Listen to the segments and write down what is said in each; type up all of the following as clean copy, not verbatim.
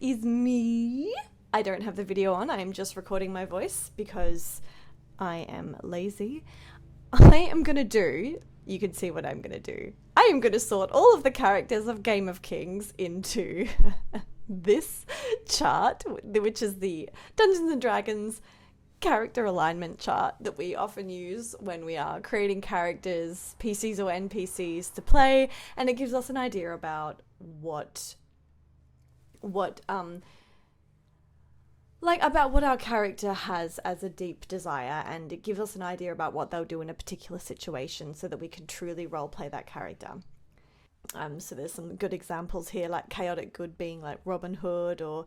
is me. I don't have the video on. I am just recording my voice because I am lazy. I am going to do, you can see what I'm going to do. I am going to sort all of the characters of Game of Kings into this chart, which is the Dungeons and Dragons character alignment chart that we often use when we are creating characters, PCs or NPCs to play, and it gives us an idea about what our character has as a deep desire, and it gives us an idea about what they'll do in a particular situation so that we can truly roleplay that character. So there's some good examples here, like chaotic good being like Robin Hood, or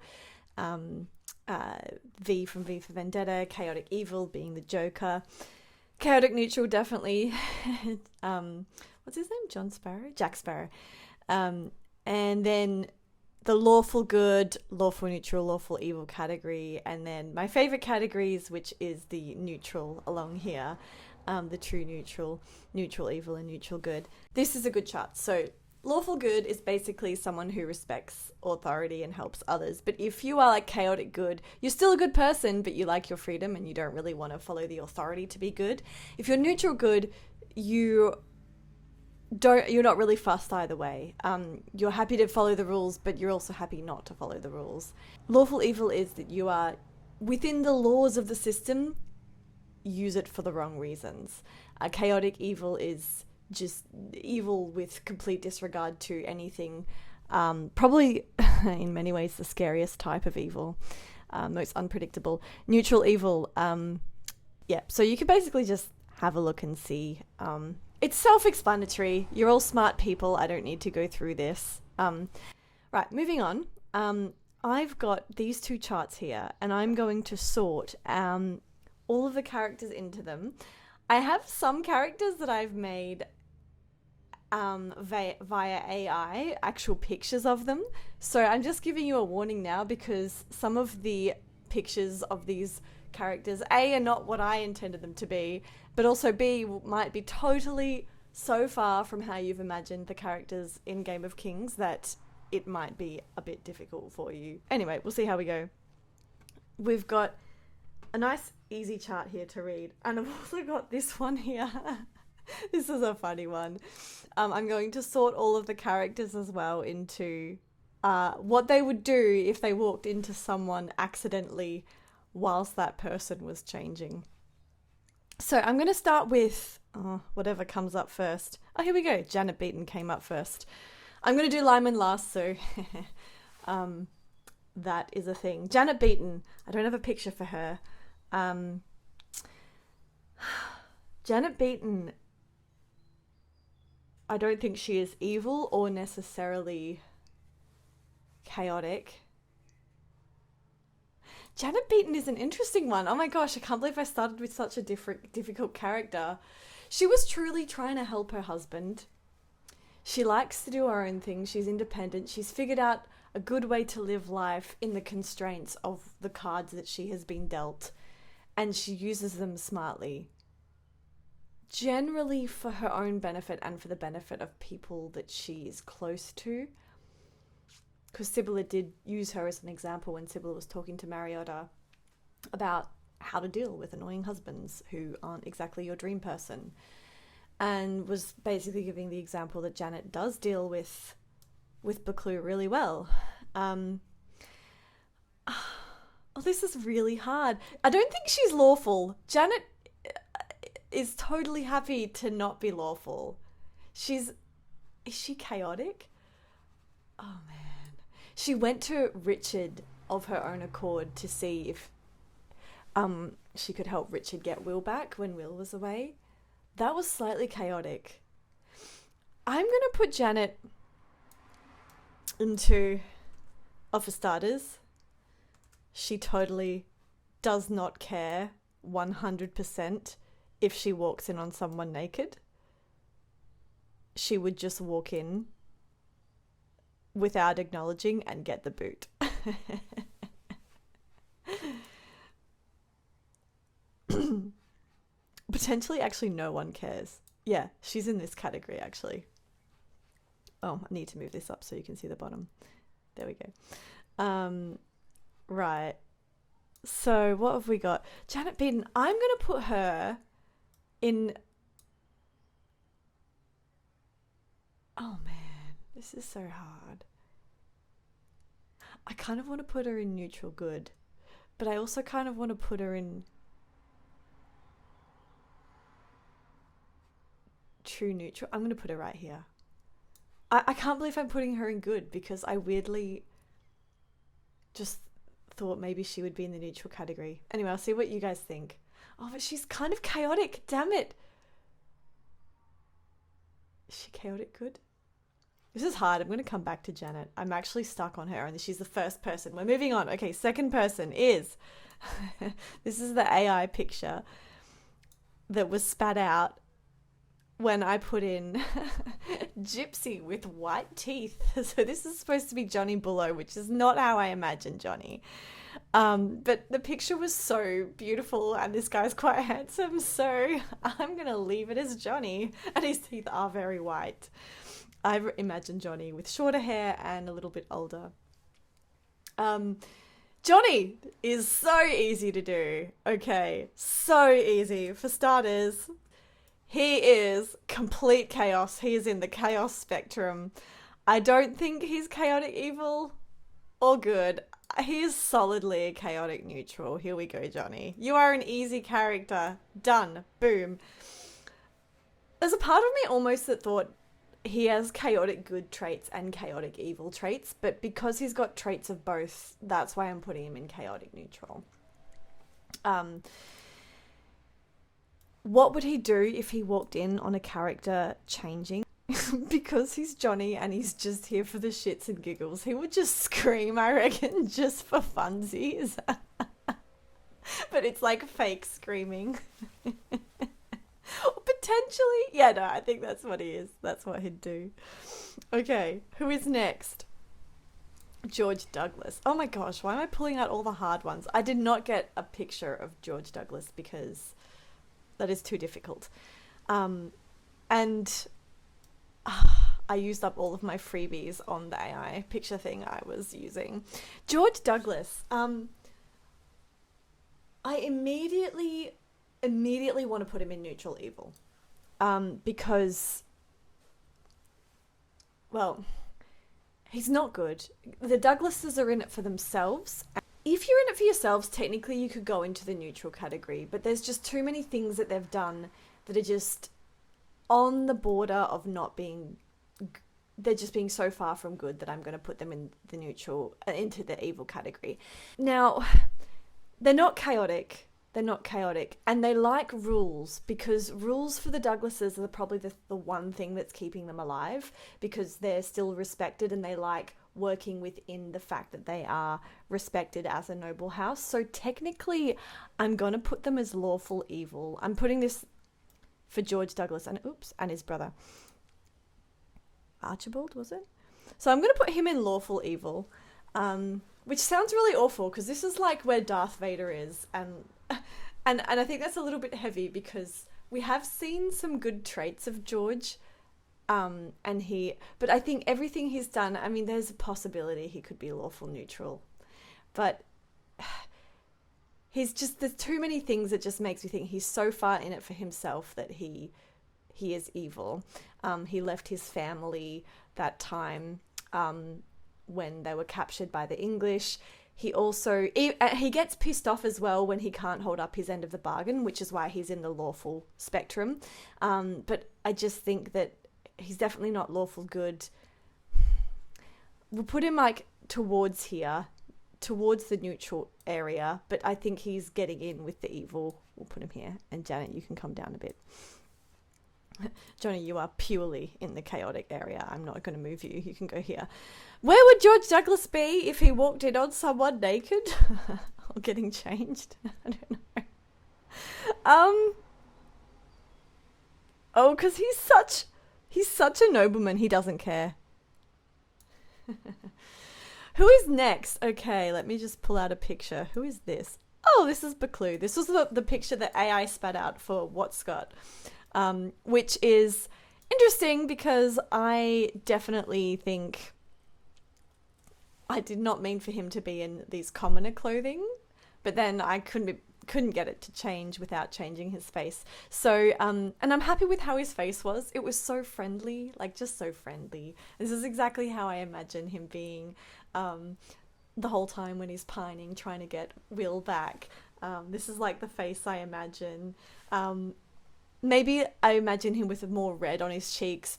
V from V for Vendetta, chaotic evil being the Joker, chaotic neutral definitely what's his name, Jack Sparrow, and then the lawful good, lawful neutral, lawful evil category, and then my favorite categories, which is the neutral along here, the true neutral, neutral evil, and neutral good. This is a good chart. So lawful good is basically someone who respects authority and helps others. But if you are like chaotic good, you're still a good person, but you like your freedom and you don't really want to follow the authority to be good. If you're neutral good, you're not really fussed either way. You're happy to follow the rules, but you're also happy not to follow the rules. Lawful evil is that you are within the laws of the system, use it for the wrong reasons. Chaotic evil is just evil with complete disregard to anything. Probably in many ways the scariest type of evil, most unpredictable. Neutral evil, so you can basically just have a look and see. It's self-explanatory. You're all smart people. I don't need to go through this. Right, moving on. I've got these two charts here, and I'm going to sort all of the characters into them. I have some characters that I've made via AI, actual pictures of them. So I'm just giving you a warning now, because some of the pictures of these characters, A, are not what I intended them to be, but also B, might be totally so far from how you've imagined the characters in Game of Kings that it might be a bit difficult for you. Anyway, we'll see how we go. We've got a nice easy chart here to read, and I've also got this one here. This is a funny one. I'm going to sort all of the characters as well into what they would do if they walked into someone accidentally whilst that person was changing. So I'm going to start with whatever comes up first. Oh, here we go. Janet Beaton came up first. I'm going to do Lymond last, so that is a thing. Janet Beaton. I don't have a picture for her. Janet Beaton, I don't think she is evil or necessarily chaotic. Janet Beaton is an interesting one. Oh my gosh, I can't believe I started with such a difficult character. She was truly trying to help her husband. She likes to do her own thing. She's independent. She's figured out a good way to live life in the constraints of the cards that she has been dealt, and she uses them smartly. Generally for her own benefit and for the benefit of people that she is close to. Because Sibylla did use her as an example when Sibylla was talking to Mariota about how to deal with annoying husbands who aren't exactly your dream person, and was basically giving the example that Janet does deal with Buccleuch really well. This is really hard. I don't think she's lawful. Janet is totally happy to not be lawful. Is she chaotic? Oh man. She went to Richard of her own accord to see if she could help Richard get Will back when Will was away. That was slightly chaotic. I'm going to put Janet into, for starters, she totally does not care 100% if she walks in on someone naked. She would just walk in without acknowledging and get the boot. Potentially, actually, no one cares. Yeah, she's in this category, actually. Oh, I need to move this up so you can see the bottom. There we go. Right. So what have we got? Janet Beaton. I'm going to put her in... Oh, man. This is so hard. I kind of want to put her in neutral good, but I also kind of want to put her in true neutral. I'm going to put her right here. I can't believe I'm putting her in good because I weirdly just thought maybe she would be in the neutral category. Anyway, I'll see what you guys think. Oh, but she's kind of chaotic. Damn it. Is she chaotic good? This is hard. I'm going to come back to Janet. I'm actually stuck on her and she's the first person. We're moving on. Okay, second person is... This is the AI picture that was spat out when I put in Gypsy with white teeth. So this is supposed to be Johnny Bullough, which is not how I imagine Johnny. But the picture was so beautiful and this guy's quite handsome, so I'm going to leave it as Johnny. And his teeth are very white. I imagine Johnny with shorter hair and a little bit older. Johnny is so easy to do. Okay, so easy. For starters, he is complete chaos. He is in the chaos spectrum. I don't think he's chaotic evil or good. He is solidly a chaotic neutral. Here we go, Johnny. You are an easy character. Done. Boom. There's a part of me almost that thought he has chaotic good traits and chaotic evil traits, but because he's got traits of both, that's why I'm putting him in chaotic neutral. What would he do if he walked in on a character changing? Because he's Johnny and he's just here for the shits and giggles, he would just scream, I reckon, just for funsies. But it's like fake screaming. Potentially. Yeah, no, I think that's what he is. That's what he'd do. Okay, who is next? George Douglas. Oh my gosh, why am I pulling out all the hard ones? I did not get a picture of George Douglas because that is too difficult. And I used up all of my freebies on the AI picture thing I was using. George Douglas. I immediately want to put him in neutral evil. Because, well, he's not good. The Douglases are in it for themselves. If you're in it for yourselves, technically you could go into the neutral category, but there's just too many things that they've done that are just on the border of not being... They're just being so far from good that I'm going to put them in the neutral, into the evil category. Now, they're not chaotic. They're not chaotic. And they like rules, because rules for the Douglases are probably the one thing that's keeping them alive, because they're still respected and they like working within the fact that they are respected as a noble house. So technically, I'm going to put them as lawful evil. I'm putting this for George Douglas and his brother. Archibald, was it? So I'm going to put him in lawful evil, which sounds really awful because this is like where Darth Vader is. And I think that's a little bit heavy because we have seen some good traits of George, but I think everything he's done, I mean, there's a possibility he could be lawful neutral, but there's too many things that just makes me think he's so far in it for himself that he is evil. He left his family that time when they were captured by the English. He also, he gets pissed off as well when he can't hold up his end of the bargain, which is why he's in the lawful spectrum. But I just think that he's definitely not lawful good. We'll put him like towards here, towards the neutral area, but I think he's getting in with the evil. We'll put him here. And Janet, you can come down a bit. Johnny, you are purely in the chaotic area. I'm not going to move you. You can go here. Where would George Douglas be if he walked in on someone naked? Or getting changed? I don't know. Oh, because he's such a nobleman. He doesn't care. Who is next? Okay, let me just pull out a picture. Who is this? Oh, this is Buccleuch. This was the picture that AI spat out for Whatscott. Which is interesting because I definitely think I did not mean for him to be in these commoner clothing, but then I couldn't get it to change without changing his face. So, and I'm happy with how his face was. It was so friendly, like just so friendly. This is exactly how I imagine him being the whole time when he's pining, trying to get Will back. This is like the face I imagine. Maybe I imagine him with more red on his cheeks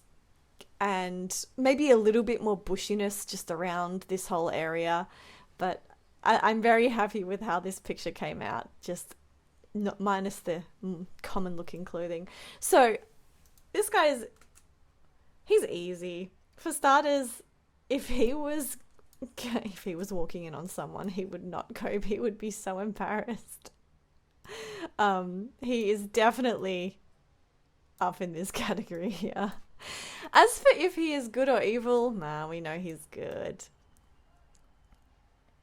and maybe a little bit more bushiness just around this whole area. But I'm very happy with how this picture came out, just not, minus the common looking clothing. So this guy's, he's easy. For starters, if he was walking in on someone, he would not cope. He would be so embarrassed. He is definitely up in this category here. As for if he is good or evil, we know he's good.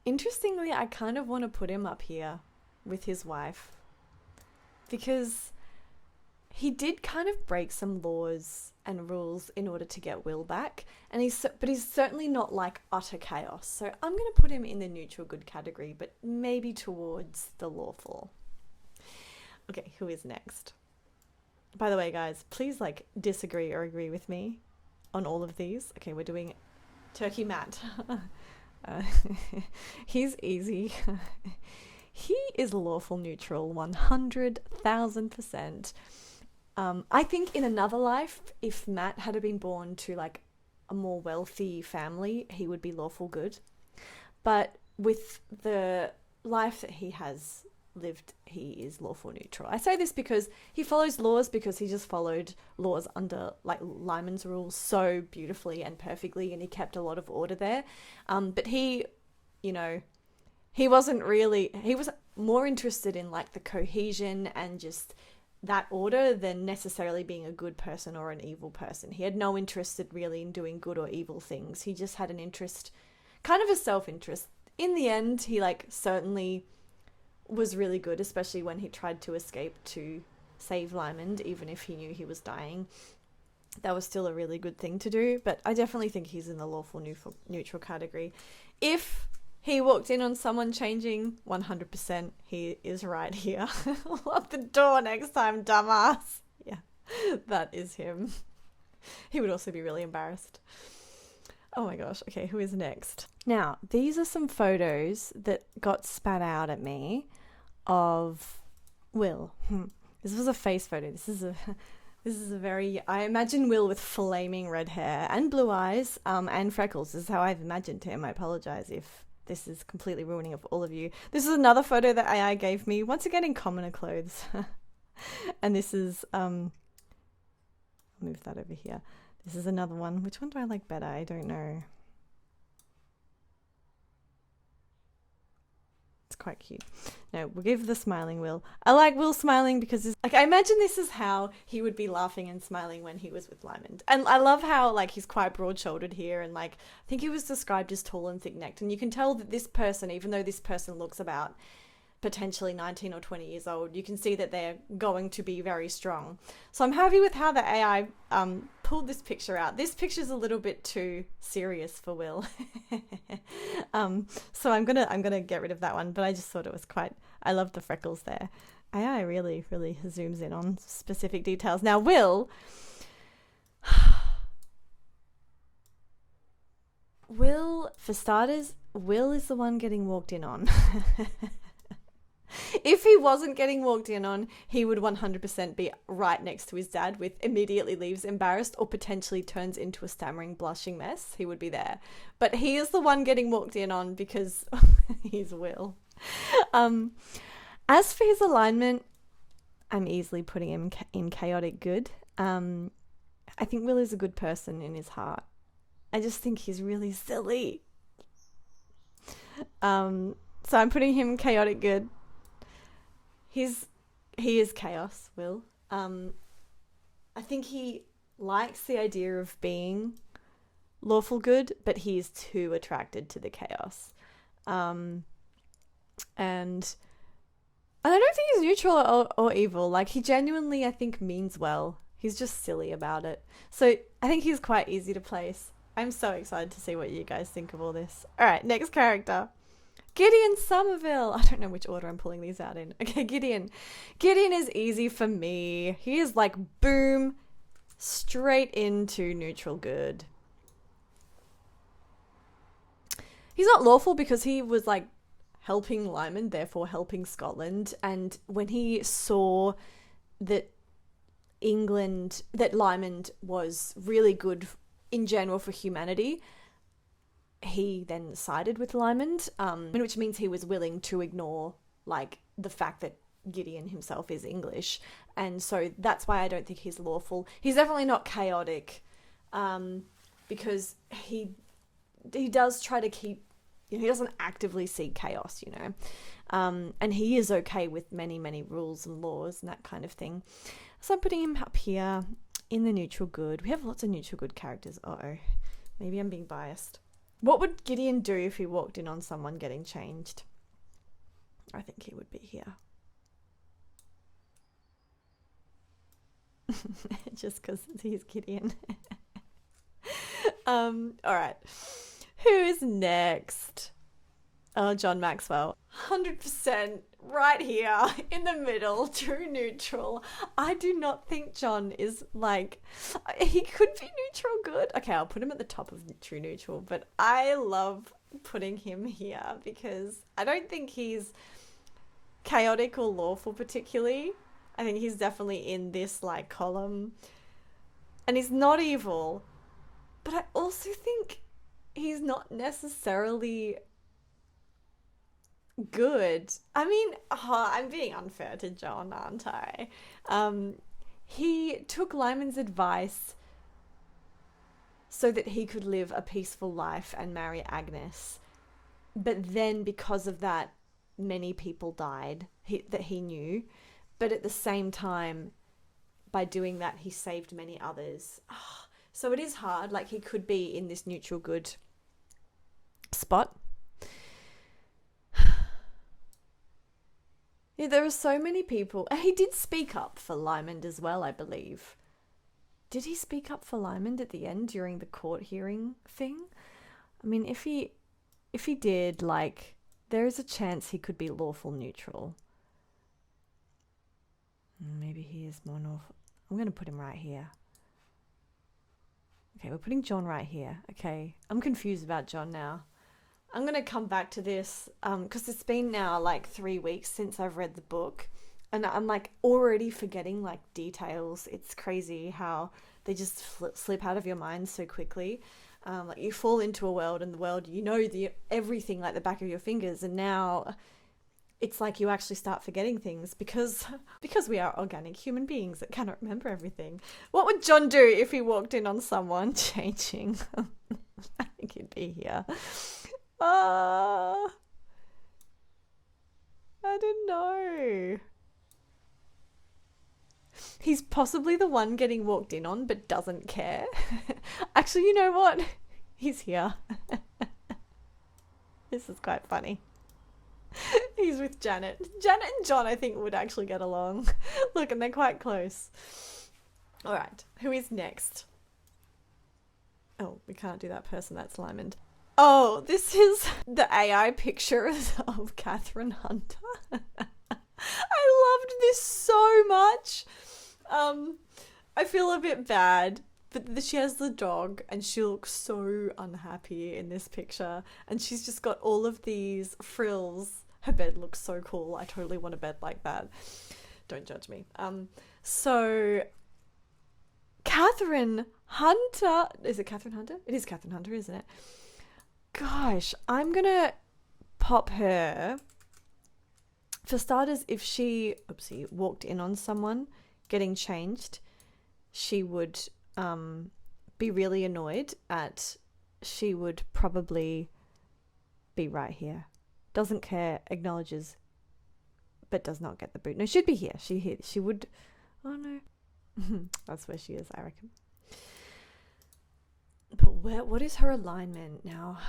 Interestingly, I kind of want to put him up here with his wife because he did kind of break some laws and rules in order to get Will back, and he's certainly not like utter chaos. So I'm going to put him in the neutral good category, but maybe towards the lawful. Okay, who is next? By the way, guys, please disagree or agree with me on all of these. Okay, we're doing Turkey Matt. He's easy. He is lawful neutral 100,000%. I think in another life, if Matt had been born to a more wealthy family, he would be lawful good. But with the life that he has lived, he is lawful neutral. I say this because he follows laws because he just followed laws under Lymond's rules so beautifully and perfectly, and he kept a lot of order there. But he was more interested in the cohesion and just that order than necessarily being a good person or an evil person. He had no interest really in doing good or evil things. He just had an interest, kind of a self-interest. In the end, he certainly was really good, especially when he tried to escape to save Lymond, even if he knew he was dying. That was still a really good thing to do, but I definitely think he's in the lawful neutral category. If he walked in on someone changing, 100%, he is right here. Lock the door next time, dumbass. Yeah, that is him. He would also be really embarrassed. Oh my gosh. Okay, who is next? Now, these are some photos that got spat out at me of Will. This was a face photo. This is a very, I imagine Will with flaming red hair and blue eyes and freckles. This is how I've imagined him. I apologize if this is completely ruining it for all of you. This is another photo that AI gave me, once again in commoner clothes. And this is, I'll move that over here. This is another one. Which one do I like better? I don't know. It's quite cute. No, we'll give the smiling Will. I like Will smiling because I imagine this is how he would be laughing and smiling when he was with Lymond. And I love how he's quite broad-shouldered here, and I think he was described as tall and thick-necked. And you can tell that this person, even though this person looks about potentially 19 or 20 years old, you can see that they're going to be very strong. So I'm happy with how the AI pulled this picture out. This picture's a little bit too serious for Will. So I'm gonna get rid of that one, but I just thought it was I love the freckles there. AI really, really zooms in on specific details. Now Will, for starters, Will is the one getting walked in on. If he wasn't getting walked in on, he would 100% be right next to his dad with immediately leaves embarrassed or potentially turns into a stammering, blushing mess. He would be there. But he is the one getting walked in on because he's Will. As for his alignment, I'm easily putting him in chaotic good. I think Will is a good person in his heart. I just think he's really silly. So I'm putting him chaotic good. He is chaos, Will. I think he likes the idea of being lawful good, but he is too attracted to the chaos. And I don't think he's neutral or evil. He genuinely, I think, means well. He's just silly about it. So I think he's quite easy to place. I'm so excited to see what you guys think of all this. All right, next character. Gideon Somerville. I don't know which order I'm pulling these out in. Okay, Gideon. Gideon is easy for me. He is like, boom, straight into neutral good. He's not lawful because he was like helping Lymond, therefore helping Scotland. And when he saw that Lymond was really good in general for humanity, he then sided with Lymond, which means he was willing to ignore like the fact that Gideon himself is English. And so that's why I don't think he's lawful. He's definitely not chaotic, because he does try to keep, he doesn't actively seek chaos, and he is okay with many, many rules and laws and that kind of thing. So I'm putting him up here in the neutral good. We have lots of neutral good characters. Uh-oh, maybe I'm being biased. What would Gideon do if he walked in on someone getting changed? I think he would be here. Just because he's Gideon. All right. Who is next? Oh, John Maxwell. 100% right here in the middle, true neutral. I do not think John is like, he could be neutral good. Okay, I'll put him at the top of true neutral, but I love putting him here because I don't think he's chaotic or lawful particularly. I think he's definitely in this like column, and he's not evil, but I also think he's not necessarily good. I mean, I'm being unfair to John, aren't I? He took Lymond's advice so that he could live a peaceful life and marry Agnes. But then because of that, many people died that he knew. But at the same time, by doing that, he saved many others. So it is hard. Like, he could be in this neutral good spot. Yeah, there are so many people. He did speak up for Lymond as well, I believe. Did he speak up for Lymond at the end during the court hearing thing? I mean, if he did, like, there is a chance he could be lawful neutral. Maybe he is more lawful. I'm going to put him right here. Okay, we're putting John right here. Okay, I'm confused about John now. I'm going to come back to this because it's been now like 3 weeks since I've read the book, and I'm like already forgetting like details. It's crazy how they just slip out of your mind so quickly. Like you fall into a world, and the world, everything like the back of your fingers, and now it's like you actually start forgetting things because we are organic human beings that cannot remember everything. What would John do if he walked in on someone changing? I think he'd be here. I don't know. He's possibly the one getting walked in on but doesn't care. Actually, you know what? He's here. This is quite funny. He's with Janet. Janet and John, I think, would actually get along. Look, and they're quite close. All right, who is next? Oh, we can't do that person. That's Lymond. Oh, this is the AI picture of Catherine Hunter. I loved this so much. I feel a bit bad, but she has the dog and she looks so unhappy in this picture, and she's just got all of these frills. Her bed looks so cool. I totally want a bed like that. Don't judge me. So Catherine Hunter, is it Catherine Hunter? It is Catherine Hunter, isn't it? Gosh, I'm gonna pop her. For starters, if she, walked in on someone getting changed, she would be really annoyed she would probably be right here. Doesn't care, acknowledges, but does not get the boot. No, she'd be here. She would, oh no. That's where she is, I reckon. But what is her alignment now?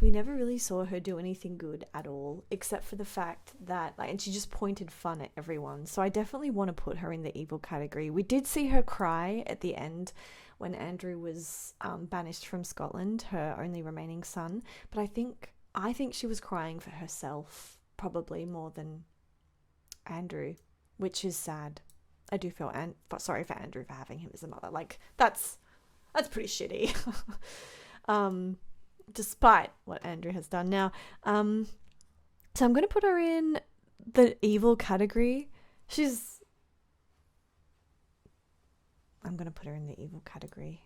We never really saw her do anything good at all, except for the fact that, and she just pointed fun at everyone. So I definitely want to put her in the evil category. We did see her cry at the end when Andrew was banished from Scotland, her only remaining son. But I think she was crying for herself probably more than Andrew, which is sad. I do feel sorry for Andrew for having him as a mother. Like, that's pretty shitty. Despite what Andrew has done. Now, so I'm going to put her in the evil category. I'm going to put her in the evil category.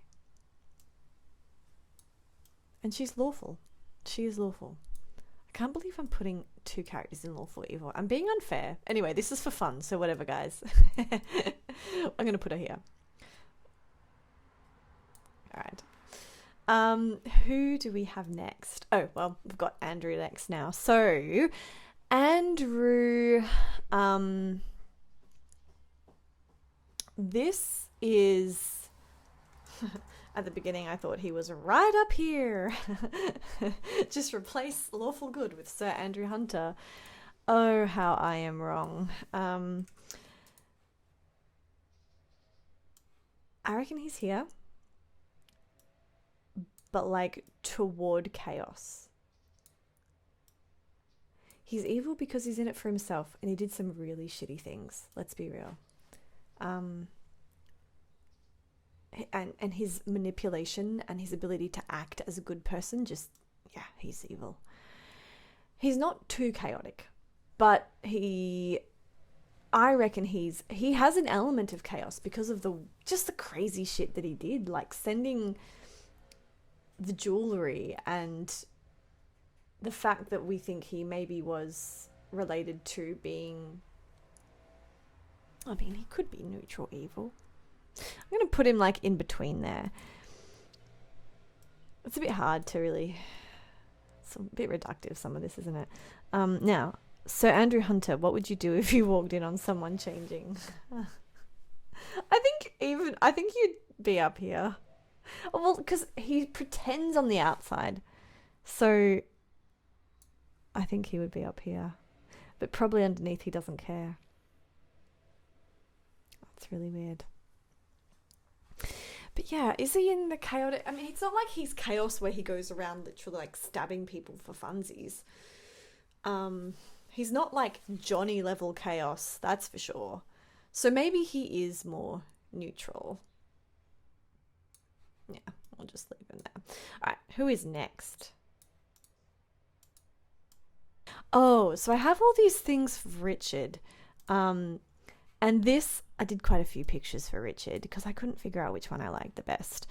And she's lawful. She is lawful. I can't believe I'm putting two characters in lawful evil. I'm being unfair. Anyway, this is for fun, so whatever, guys. I'm going to put her here. All right. Who do we have next? Oh, well, we've got Andrew next now. So, Andrew, this is... At the beginning, I thought he was right up here. Just replace lawful good with Sir Andrew Hunter. Oh, how I am wrong. I reckon he's here. But like toward chaos. He's evil because he's in it for himself and he did some really shitty things. Let's be real. And his manipulation and his ability to act as a good person, he's evil. He's not too chaotic, but I reckon he has an element of chaos because of the crazy shit that he did, like sending the jewelry and the fact that we think he maybe was related to being, I mean, he could be neutral evil. I'm going to put him like in between there. It's a bit hard to really... It's a bit reductive, some of this, isn't it? Now, Sir Andrew Hunter, what would you do if you walked in on someone changing? I think you'd be up here. Well, because he pretends on the outside. So I think he would be up here. But probably underneath he doesn't care. That's really weird. But yeah, is he in the chaotic... I mean, it's not like he's chaos where he goes around literally like stabbing people for funsies. He's not like Johnny level chaos, that's for sure. So maybe he is more neutral. Yeah, I'll just leave him there. All right, who is next? Oh, so I have all these things for Richard. And this, I did quite a few pictures for Richard because I couldn't figure out which one I liked the best.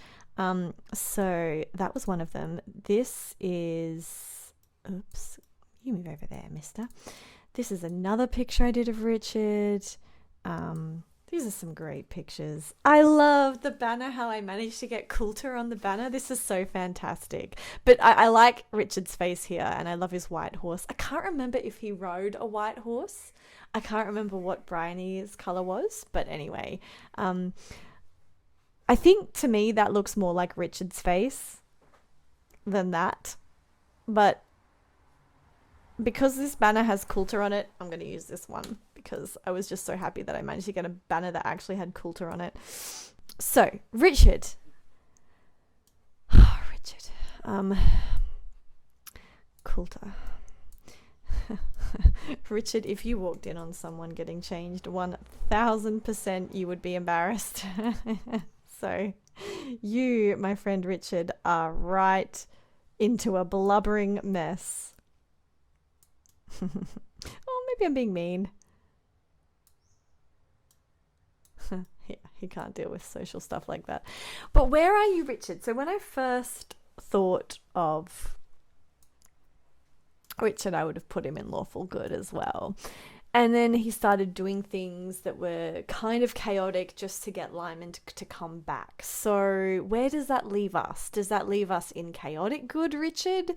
So that was one of them. This is, oops, you move over there, mister. This is another picture I did of Richard. These are some great pictures. I love the banner, how I managed to get Coulter on the banner. This is so fantastic. But I like Richard's face here, and I love his white horse. I can't remember if he rode a white horse. I can't remember what Bryony's colour was, but anyway. I think to me that looks more like Richard's face than that. But because this banner has Coulter on it, I'm going to use this one because I was just so happy that I managed to get a banner that actually had Coulter on it. So, Richard. Oh, Richard. Coulter. Richard, if you walked in on someone getting changed, 1000% you would be embarrassed. So, you, my friend Richard, are right into a blubbering mess. Oh, maybe I'm being mean. Yeah, he can't deal with social stuff like that. But where are you, Richard? So when I first thought of Richard, I would have put him in lawful good as well. And then he started doing things that were kind of chaotic just to get Lymond to come back. So where does that leave us? Does that leave us in chaotic good, Richard?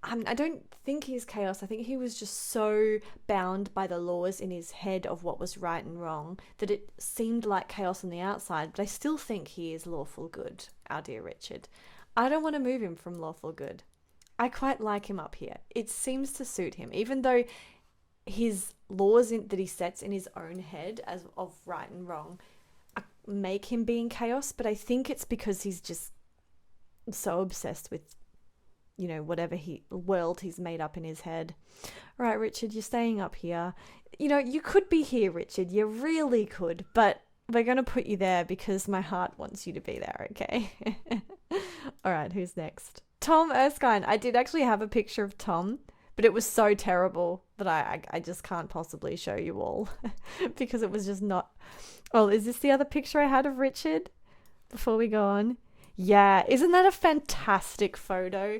I don't think he's chaos. I think he was just so bound by the laws in his head of what was right and wrong that it seemed like chaos on the outside. But I still think he is lawful good, our dear Richard. I don't want to move him from lawful good. I quite like him up here. It seems to suit him, even though his laws that he sets in his own head as of right and wrong make him being chaos, but I think it's because he's just so obsessed with, you know, whatever world he's made up in his head. All right, Richard, you're staying up here. You know, you could be here, Richard. You really could, but we're going to put you there because my heart wants you to be there, okay? All right, who's next? Tom Erskine. I did actually have a picture of Tom, but it was so terrible that I just can't possibly show you all because it was just not... Oh, is this the other picture I had of Richard before we go on? Yeah, isn't that a fantastic photo?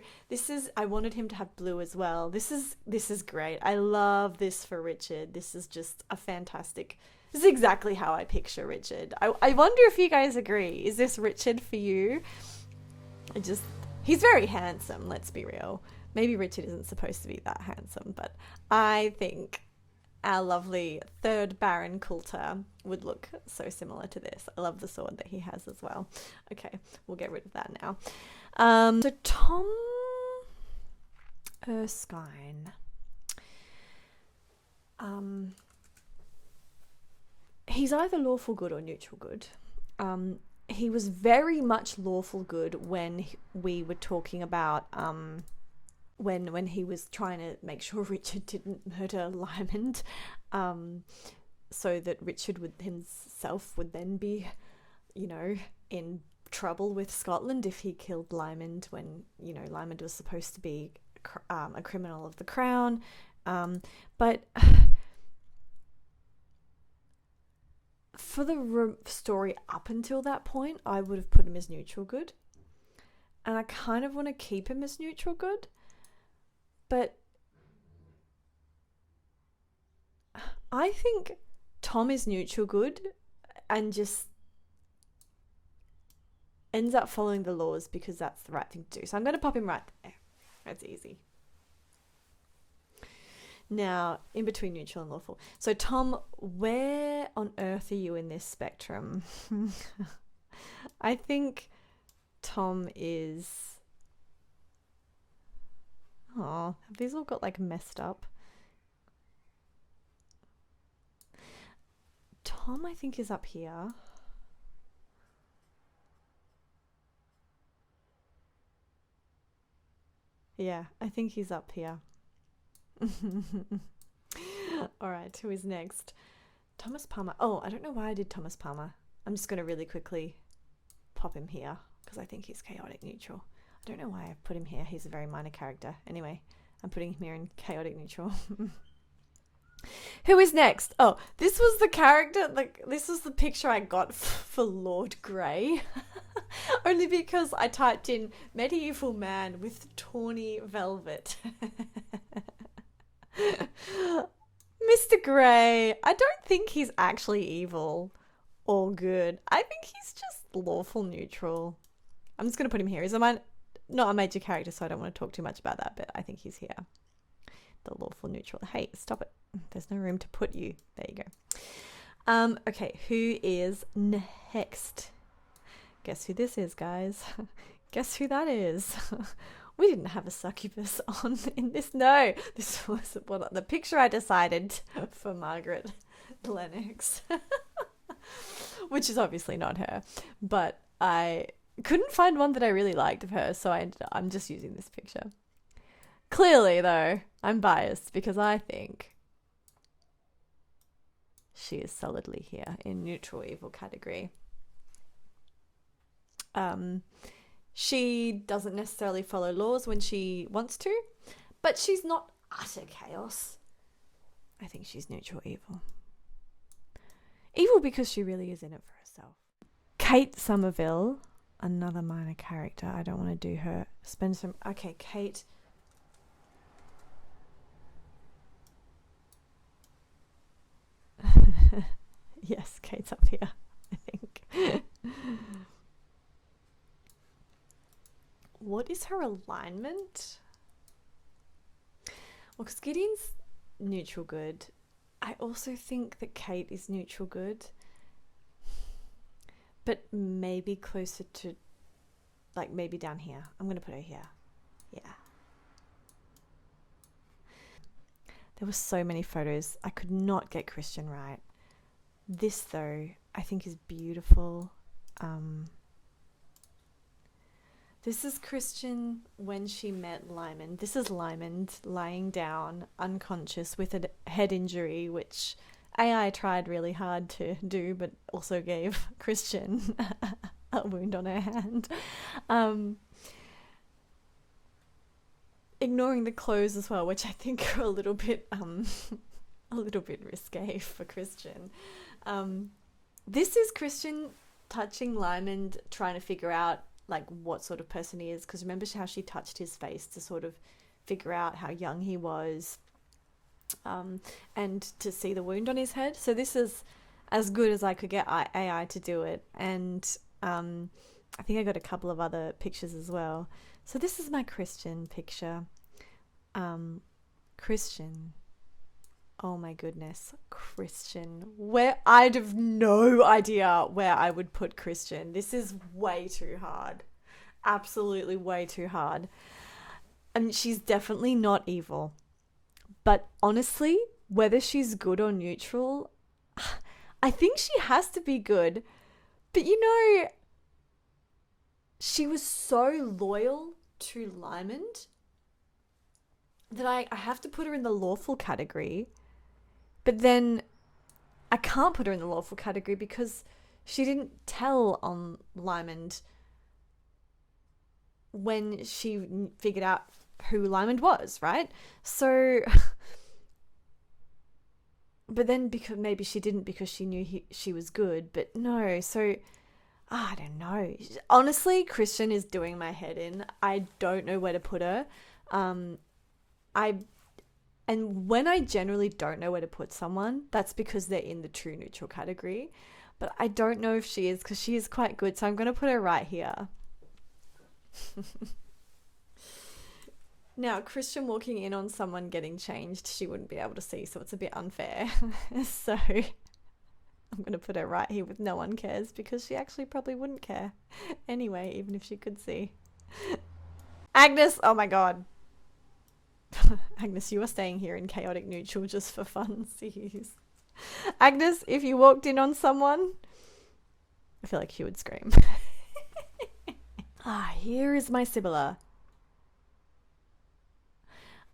I wanted him to have blue as well. This is great. I love this for Richard. This is just a fantastic... This is exactly how I picture Richard. I wonder if you guys agree. Is this Richard for you? He's very handsome, let's be real. Maybe Richard isn't supposed to be that handsome, but I think our lovely third Baron Coulter would look so similar to this. I love the sword that he has as well. Okay, we'll get rid of that now. So Tom Erskine. He's either lawful good or neutral good. He was very much lawful good when we were talking about when he was trying to make sure Richard didn't murder Lymond, so that Richard himself would then be, you know, in trouble with Scotland if he killed Lymond when, you know, Lymond was supposed to be a criminal of the crown. But for the story up until that point, I would have put him as neutral good. And I kind of want to keep him as neutral good. But I think Tom is neutral good and just ends up following the laws because that's the right thing to do. So I'm going to pop him right there. That's easy. Now, in between neutral and lawful. So Tom, where on earth are you in this spectrum? I think Tom is... Oh, have these all got like messed up? Tom, I think, is up here. Yeah, I think he's up here. All right, who is next? Thomas Palmer. Oh, I don't know why I did Thomas Palmer. I'm just going to really quickly pop him here because I think he's chaotic neutral. I don't know why I put him here. He's a very minor character. Anyway, I'm putting him here in chaotic neutral. Who is next? Oh, this was the character, like, this was the picture I got for Lord Grey. Only because I typed in medieval man with tawny velvet. Mr. Grey. I don't think he's actually evil or good. I think he's just lawful neutral. I'm just going to put him here. He's not a major character, so I don't want to talk too much about that, but I think he's here. The lawful neutral. Hey, stop it. There's no room to put you. There you go. Okay, who is next? Guess who this is, guys? Guess who that is? We didn't have a succubus on in this. No, this was the picture I decided for Margaret Lennox, which is obviously not her, but I couldn't find one that I really liked of her, so I'm just using this picture. Clearly, though, I'm biased because I think she is solidly here in neutral evil category. She doesn't necessarily follow laws when she wants to, but she's not utter chaos. I think she's neutral evil. Evil because she really is in it for herself. Kate Somerville, another minor character. I don't want to do her. Okay, Kate. Yes, Kate's up here, I think. What is her alignment? Well, because Gideon's neutral good. I also think that Kate is neutral good. But maybe closer to, like, maybe down here. I'm going to put her here. Yeah. There were so many photos. I could not get Christian right. This, though, I think is beautiful. This is Christian when she met Lymond. This is Lymond lying down, unconscious, with a head injury, which AI tried really hard to do, but also gave Christian a wound on her hand. Ignoring the clothes as well, which I think are a little bit risque for Christian. This is Christian touching Lymond, trying to figure out like what sort of person he is, because remember how she touched his face to sort of figure out how young he was, and to see the wound on his head. So this is as good as I could get AI to do it, and I think I got a couple of other pictures as well. So this is my Christian picture. Christian, oh my goodness, Christian, where I'd have no idea where I would put Christian. This is way too hard. Absolutely way too hard. And she's definitely not evil. But honestly, whether she's good or neutral, I think she has to be good. But you know, she was so loyal to Lymond that I have to put her in the lawful category. But then I can't put her in the lawful category because she didn't tell on Lymond when she figured out who Lymond was, right? So, but then because maybe she didn't because she knew she was good, but no. So I don't know. Honestly, Christian is doing my head in. I don't know where to put her. And when I generally don't know where to put someone, that's because they're in the true neutral category. But I don't know if she is, because she is quite good. So I'm going to put her right here. Now, Christian walking in on someone getting changed, she wouldn't be able to see, so it's a bit unfair. So I'm going to put her right here with no one cares, because she actually probably wouldn't care anyway, even if she could see. Agnes, oh my God. Agnes, you are staying here in chaotic neutral just for funsies. Agnes, if you walked in on someone, I feel like he would scream. Here is my Sibylla.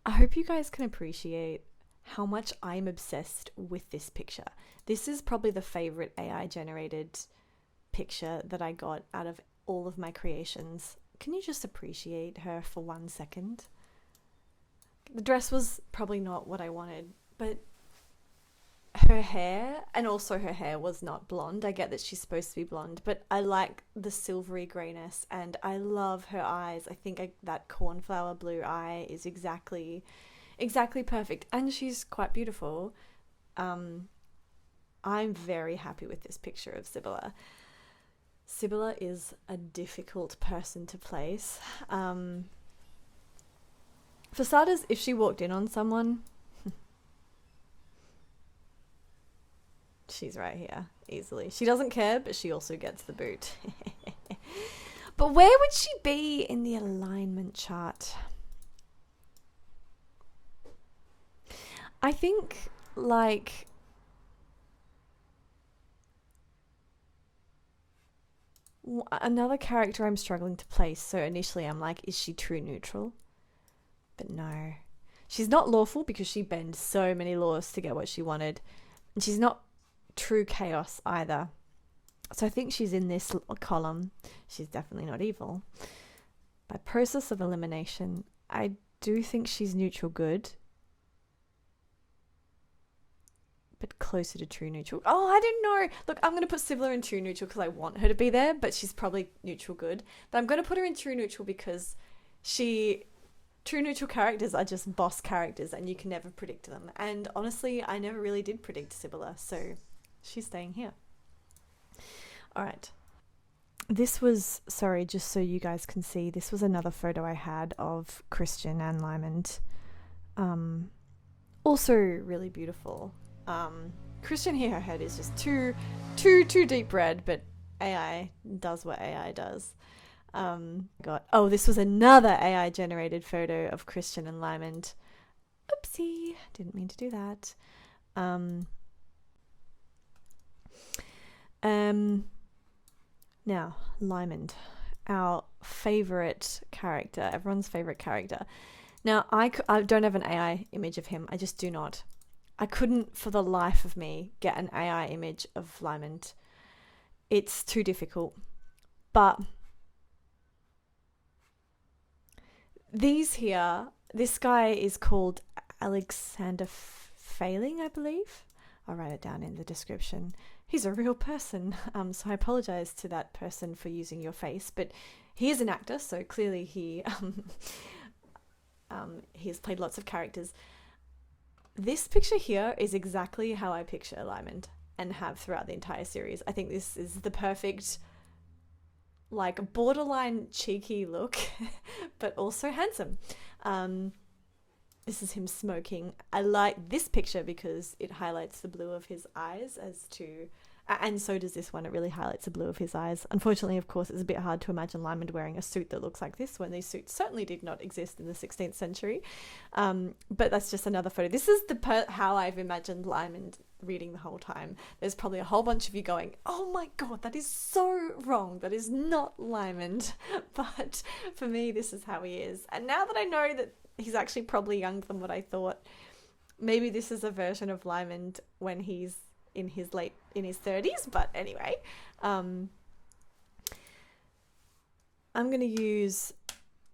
I hope you guys can appreciate how much I'm obsessed with this picture. This is probably the favorite AI generated picture that I got out of all of my creations. Can you just appreciate her for 1 second? The dress was probably not what I wanted, but her hair, and also her hair was not blonde. I get that she's supposed to be blonde, but I like the silvery grayness, and I love her eyes. I think that cornflower blue eye is exactly perfect, and she's quite beautiful. I'm very happy with this picture of Sibylla. Sibylla is a difficult person to place. For starters, if she walked in on someone, she's right here, easily. She doesn't care, but she also gets the boot. But where would she be in the alignment chart? I think, like, another character I'm struggling to place. So initially I'm like, is she true neutral? But no. She's not lawful because she bends so many laws to get what she wanted. And she's not true chaos either. So I think she's in this column. She's definitely not evil. By process of elimination, I do think she's neutral good. But closer to true neutral. Oh, I don't know. Look, I'm going to put Sibylla in true neutral because I want her to be there, but she's probably neutral good. But I'm going to put her in true neutral because true neutral characters are just boss characters and you can never predict them. And honestly, I never really did predict Sibylla, so she's staying here. All right. This was, sorry, just so you guys can see, this was another photo I had of Christian and Lymond. Also really beautiful. Christian here, her head is just too deep red, but AI does what AI does. This was another AI generated photo of Christian and Lymond. Oopsie, didn't mean to do that. Now, Lymond, our favourite character, everyone's favourite character. Now, I don't have an AI image of him. I just do not. I couldn't, for the life of me, get an AI image of Lymond. It's too difficult. But these here, this guy is called Alexander Fehling, I believe. I'll write it down in the description. He's a real person, so I apologize to that person for using your face, but he is an actor, so clearly he has played lots of characters. This picture here is exactly how I picture Lymond and have throughout the entire series. I think this is the perfect, like, borderline cheeky look, but also handsome. This is him smoking. I like this picture because it highlights the blue of his eyes and so does this one. It really highlights the blue of his eyes. Unfortunately, of course, it's a bit hard to imagine Lymond wearing a suit that looks like this when these suits certainly did not exist in the 16th century. But that's just another photo. This is how I've imagined Lymond reading the whole time. There's probably a whole bunch of you going, oh my God, that is so wrong. That is not Lymond. But for me, this is how he is. And now that I know that he's actually probably younger than what I thought, maybe this is a version of Lymond when he's in his 30s. But anyway, I'm going to use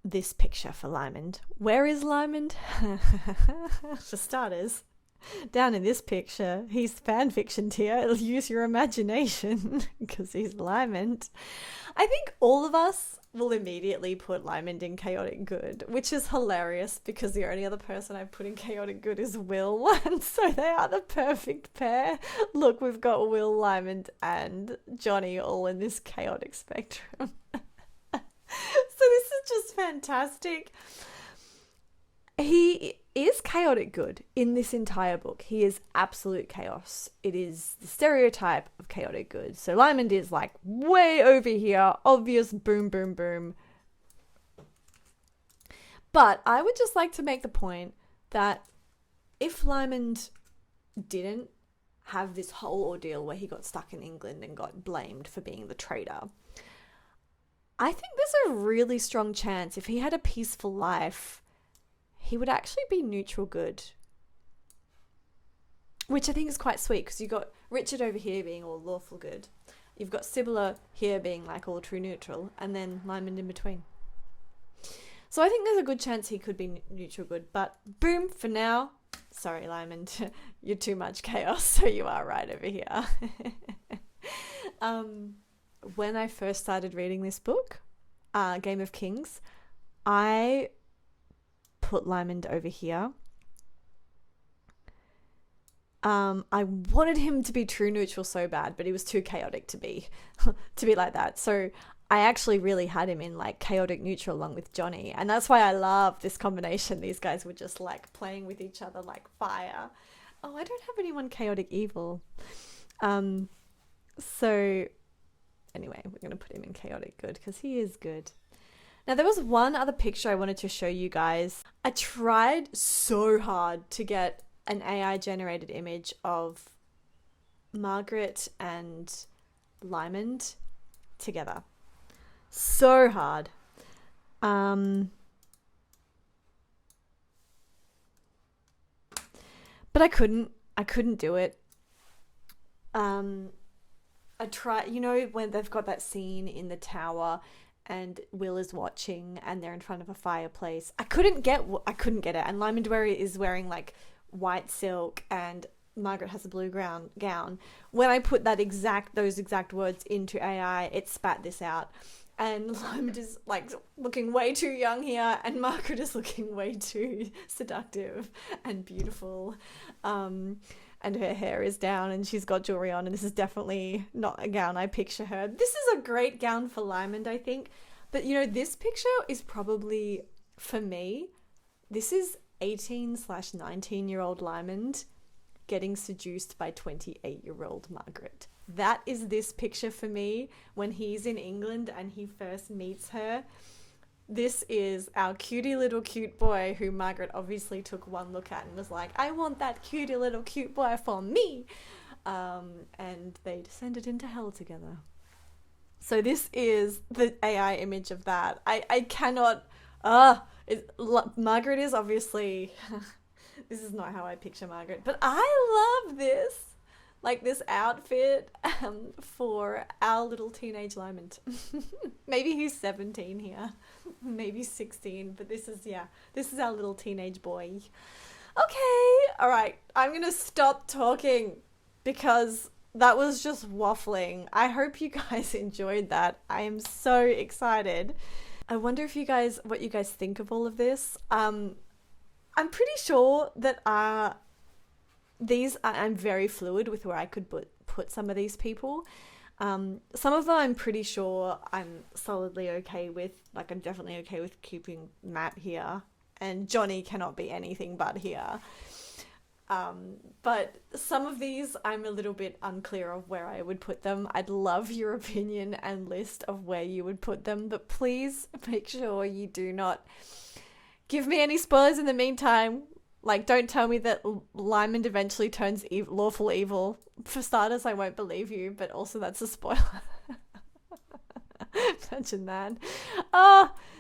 this picture for Lymond. Where is Lymond? For starters, down in this picture, he's fan fictioned here. Use your imagination because he's Lymond. I think all of us will immediately put Lymond in chaotic good, which is hilarious because the only other person I've put in chaotic good is Will, and so they are the perfect pair. Look, we've got Will, Lymond, and Johnny all in this chaotic spectrum. So this is just fantastic. He is chaotic good in this entire book. He is absolute chaos. It is the stereotype of chaotic good. So Lymond is like way over here, obvious boom, boom, boom. But I would just like to make the point that if Lymond didn't have this whole ordeal where he got stuck in England and got blamed for being the traitor, I think there's a really strong chance if he had a peaceful life, he would actually be neutral good. Which I think is quite sweet because you've got Richard over here being all lawful good. You've got Sibylla here being like all true neutral, and then Lymond in between. So I think there's a good chance he could be neutral good, but boom, for now, sorry Lymond, you're too much chaos, so you are right over here. When I first started reading this book, Game of Kings, I put Lymond over here. I wanted him to be true neutral so bad, but he was too chaotic to be like that. So I actually really had him in like chaotic neutral along with Johnny, and that's why I love this combination. These guys were just like playing with each other like fire. Oh, I don't have anyone chaotic evil. So anyway, we're going to put him in chaotic good because he is good. Now, there was one other picture I wanted to show you guys. I tried so hard to get an AI-generated image of Margaret and Lymond together. So hard. But I couldn't do it. I tried, you know, when they've got that scene in the tower and Will is watching and they're in front of a fireplace. I couldn't get it. And Lymond is wearing like white silk and Margaret has a blue gown. When I put those exact words into AI, it spat this out. And Lymond is like looking way too young here and Margaret is looking way too seductive and beautiful. And her hair is down and she's got jewelry on, and this is definitely not a gown I picture her. This is a great gown for Lymond, I think. But, you know, this picture is probably, for me, this is 18/19-year-old Lymond getting seduced by 28-year-old Margaret. That is this picture for me when he's in England and he first meets her. This is our cutie little cute boy who Margaret obviously took one look at and was like, I want that cutie little cute boy for me. and they descended into hell together. So this is the AI image of that. I cannot. Margaret is obviously. This is not how I picture Margaret, but I love this. Like this outfit for our little teenage Lymond. Maybe he's 17 here, maybe 16, but this is our little teenage boy. Okay, all right, I'm gonna stop talking because that was just waffling. I hope you guys enjoyed that. I am so excited. I wonder if what you guys think of all of this. I'm pretty sure that I'm very fluid with where I could put some of these people. Some of them I'm pretty sure I'm solidly okay with. Like I'm definitely okay with keeping Matt here, and Johnny cannot be anything but here. But some of these I'm a little bit unclear of where I would put them. I'd love your opinion and list of where you would put them, but please make sure you do not give me any spoilers in the meantime. Like, don't tell me that Lymond eventually turns lawful evil. For starters, I won't believe you, but also that's a spoiler. Imagine that.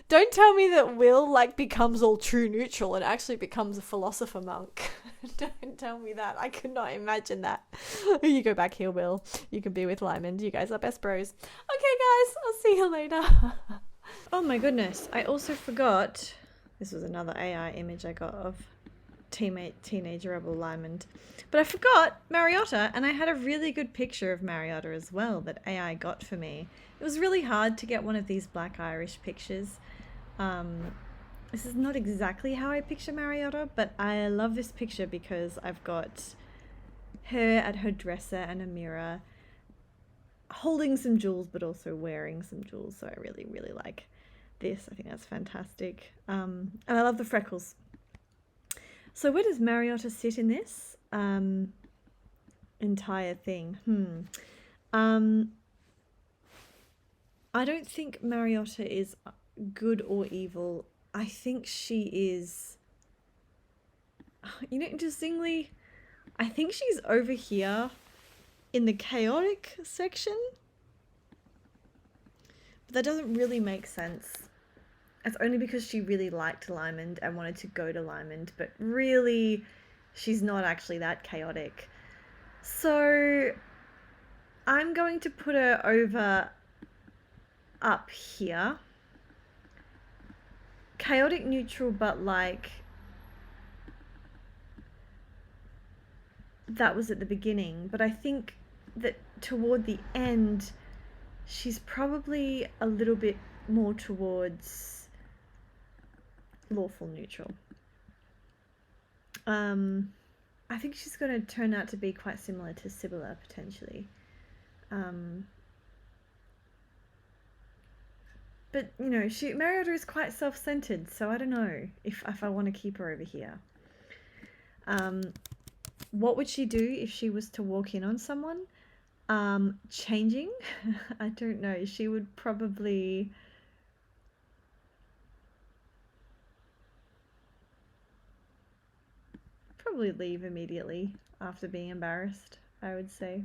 Don't tell me that Will, like, becomes all true neutral and actually becomes a philosopher monk. Don't tell me that. I could not imagine that. You go back here, Will. You can be with Lymond. You guys are best bros. Okay, guys, I'll see you later. Oh my goodness. I also forgot. This was another AI image I got of teenage rebel Lymond. But I forgot Mariotta, and I had a really good picture of Mariotta as well that AI got for me. It was really hard to get one of these Black Irish pictures. This is not exactly how I picture Mariotta, but I love this picture because I've got her at her dresser and a mirror, holding some jewels but also wearing some jewels, so I really, really like this. I think that's fantastic. And I love the freckles. So where does Mariotta sit in this entire thing? I don't think Mariotta is good or evil. I think she is, interestingly, I think she's over here in the chaotic section. But that doesn't really make sense. It's only because she really liked Lymond and wanted to go to Lymond, but really, she's not actually that chaotic. So, I'm going to put her over up here. Chaotic neutral, but like, that was at the beginning. But I think that toward the end, she's probably a little bit more towards lawful neutral. I think she's going to turn out to be quite similar to Sibylla, potentially. But, Mariotta is quite self-centered, so I don't know if I want to keep her over here. What would she do if she was to walk in on someone? Changing? I don't know. She would probably leave immediately after being embarrassed, I would say.